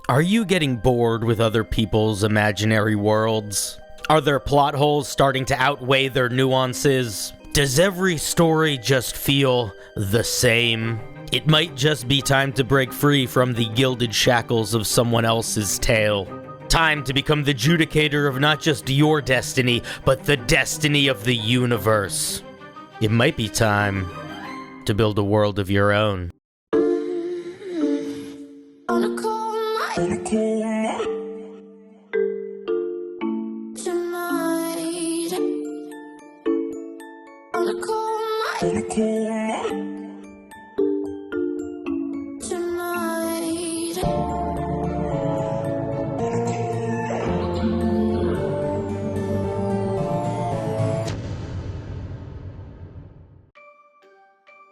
Are you getting bored with other people's imaginary worlds? Are their plot holes starting to outweigh their nuances? Does every story just feel the same? It might just be time to break free from the gilded shackles of someone else's tale. Time to become the judicator of not just your destiny, but the destiny of the universe. It might be time to build a world of your own. On a cold night tonight. On a cold night tonight.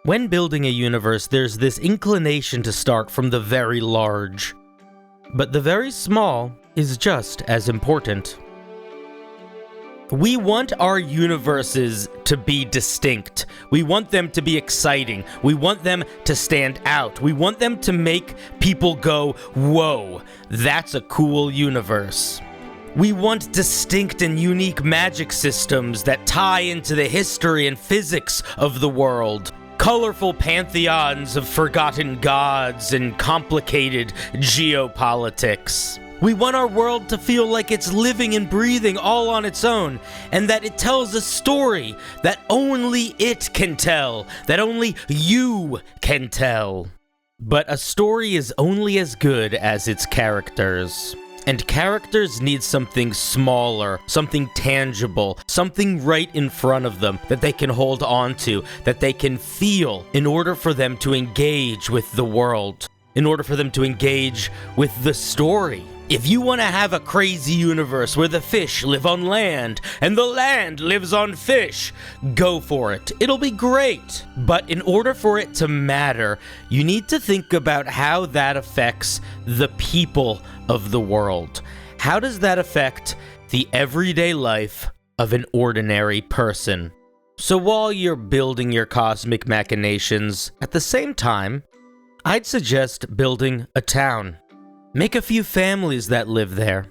When building a universe, there's this inclination to start from the very large. But the very small is just as important. We want our universes to be distinct. We want them to be exciting. We want them to stand out. We want them to make people go, whoa, that's a cool universe. We want distinct and unique magic systems that tie into the history and physics of the world. Colorful pantheons of forgotten gods and complicated geopolitics. We want our world to feel like it's living and breathing all on its own, and that it tells a story that only it can tell, that only you can tell. But a story is only as good as its characters. And characters need something smaller, something tangible, something right in front of them that they can hold on to, that they can feel in order for them to engage with the world, in order for them to engage with the story. If you want to have a crazy universe where the fish live on land and the land lives on fish, go for it. It'll be great. But in order for it to matter, you need to think about how that affects the people of the world. How does that affect the everyday life of an ordinary person? So while you're building your cosmic machinations, at the same time, I'd suggest building a town. Make a few families that live there.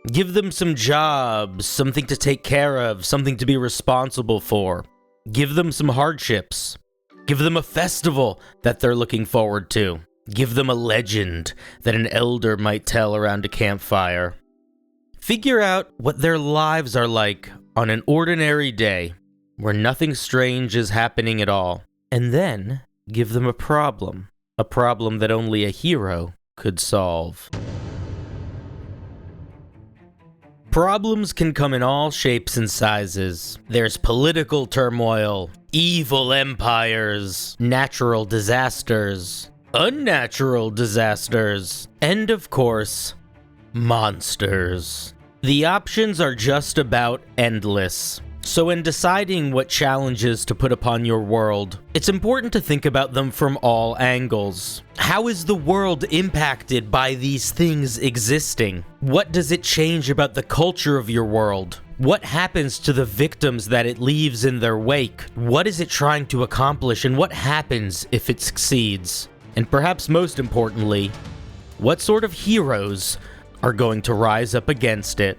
Give them some jobs, something to take care of, something to be responsible for. Give them some hardships. Give them a festival that they're looking forward to. Give them a legend that an elder might tell around a campfire. Figure out what their lives are like on an ordinary day, where nothing strange is happening at all. And then give them a problem that only a hero could solve. Problems can come in all shapes and sizes. There's political turmoil, evil empires, natural disasters, unnatural disasters, and of course, monsters. The options are just about endless. So in deciding what challenges to put upon your world, it's important to think about them from all angles. How is the world impacted by these things existing? What does it change about the culture of your world? What happens to the victims that it leaves in their wake? What is it trying to accomplish, and what happens if it succeeds? And perhaps most importantly, what sort of heroes are going to rise up against it?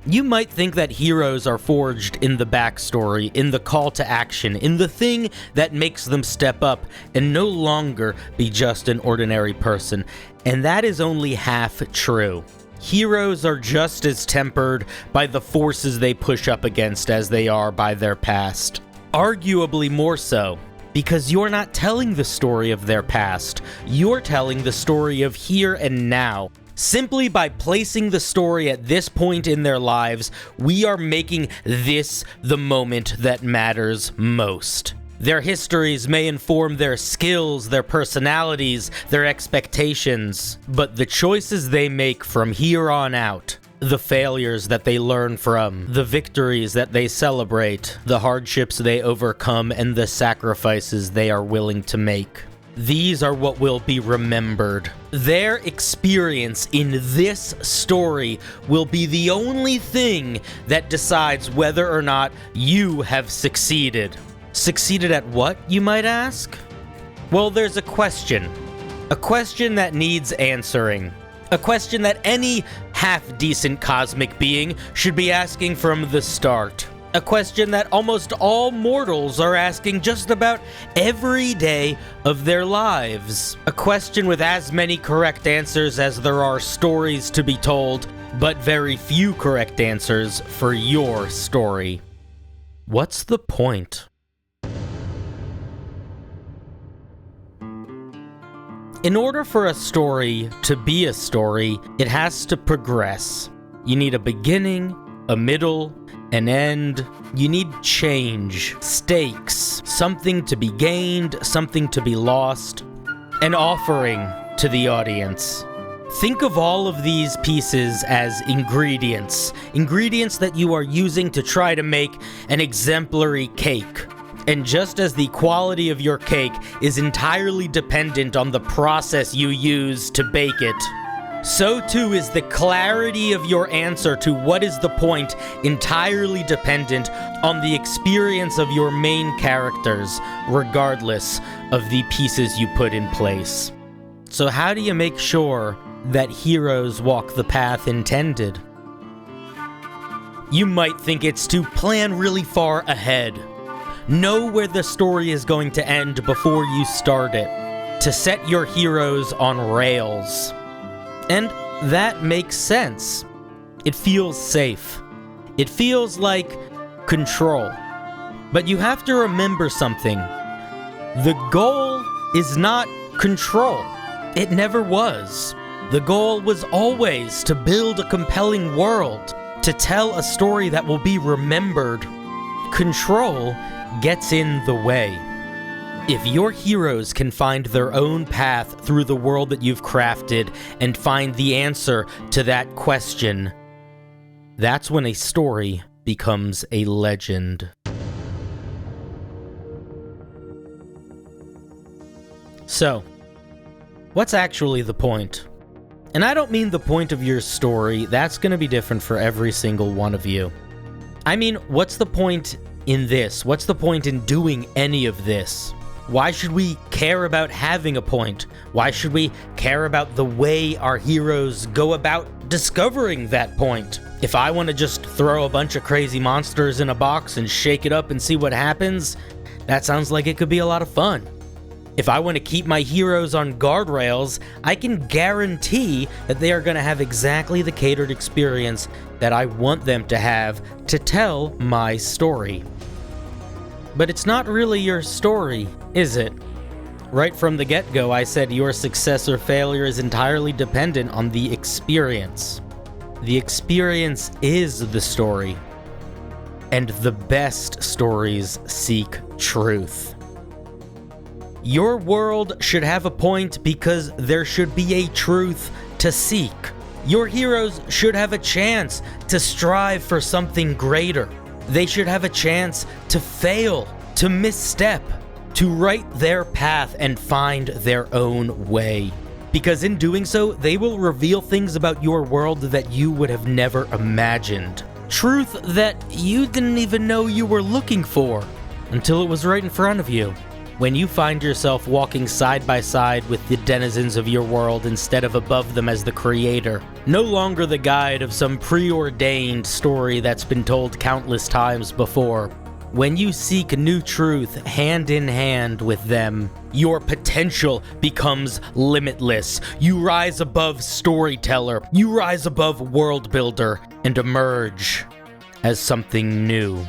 You might think that heroes are forged in the backstory, in the call to action, in the thing that makes them step up and no longer be just an ordinary person. And that is only half true. Heroes are just as tempered by the forces they push up against as they are by their past. Arguably more so, because you're not telling the story of their past. You're telling the story of here and now. Simply by placing the story at this point in their lives, we are making this the moment that matters most. Their histories may inform their skills, their personalities, their expectations, but the choices they make from here on out, the failures that they learn from, the victories that they celebrate, the hardships they overcome, and the sacrifices they are willing to make. These are what will be remembered. Their experience in this story will be the only thing that decides whether or not you have succeeded. Succeeded at what, you might ask? Well, there's a question that needs answering. A question that any half-decent cosmic being should be asking from the start. A question that almost all mortals are asking just about every day of their lives. A question with as many correct answers as there are stories to be told, but very few correct answers for your story. What's the point? In order for a story to be a story, it has to progress. You need a beginning, a middle, an end. You need change, stakes, something to be gained, something to be lost, an offering to the audience. Think of all of these pieces as ingredients that you are using to try to make an exemplary cake. And just as the quality of your cake is entirely dependent on the process you use to bake it, so too is the clarity of your answer to what is the point entirely dependent on the experience of your main characters, regardless of the pieces you put in place. So how do you make sure that heroes walk the path intended? You might think it's to plan really far ahead. Know where the story is going to end before you start it, to set your heroes on rails. And that makes sense. It feels safe. It feels like control. But you have to remember something. The goal is not control. It never was. The goal was always to build a compelling world, to tell a story that will be remembered. Control gets in the way. If your heroes can find their own path through the world that you've crafted and find the answer to that question, that's when a story becomes a legend. So, what's actually the point? And I don't mean the point of your story. That's going to be different for every single one of you. I mean, what's the point in this? What's the point in doing any of this? Why should we care about having a point? Why should we care about the way our heroes go about discovering that point? If I want to just throw a bunch of crazy monsters in a box and shake it up and see what happens, that sounds like it could be a lot of fun. If I want to keep my heroes on guardrails, I can guarantee that they are going to have exactly the catered experience that I want them to have to tell my story. But it's not really your story, is it? Right from the get-go, I said your success or failure is entirely dependent on the experience. The experience is the story. And the best stories seek truth. Your world should have a point because there should be a truth to seek. Your heroes should have a chance to strive for something greater. They should have a chance to fail, to misstep, to write their path and find their own way. Because in doing so, they will reveal things about your world that you would have never imagined. Truth that you didn't even know you were looking for until it was right in front of you. When you find yourself walking side by side with the denizens of your world instead of above them as the creator, no longer the guide of some preordained story that's been told countless times before. When you seek new truth hand in hand with them, your potential becomes limitless. You rise above storyteller, you rise above world builder, and emerge as something new.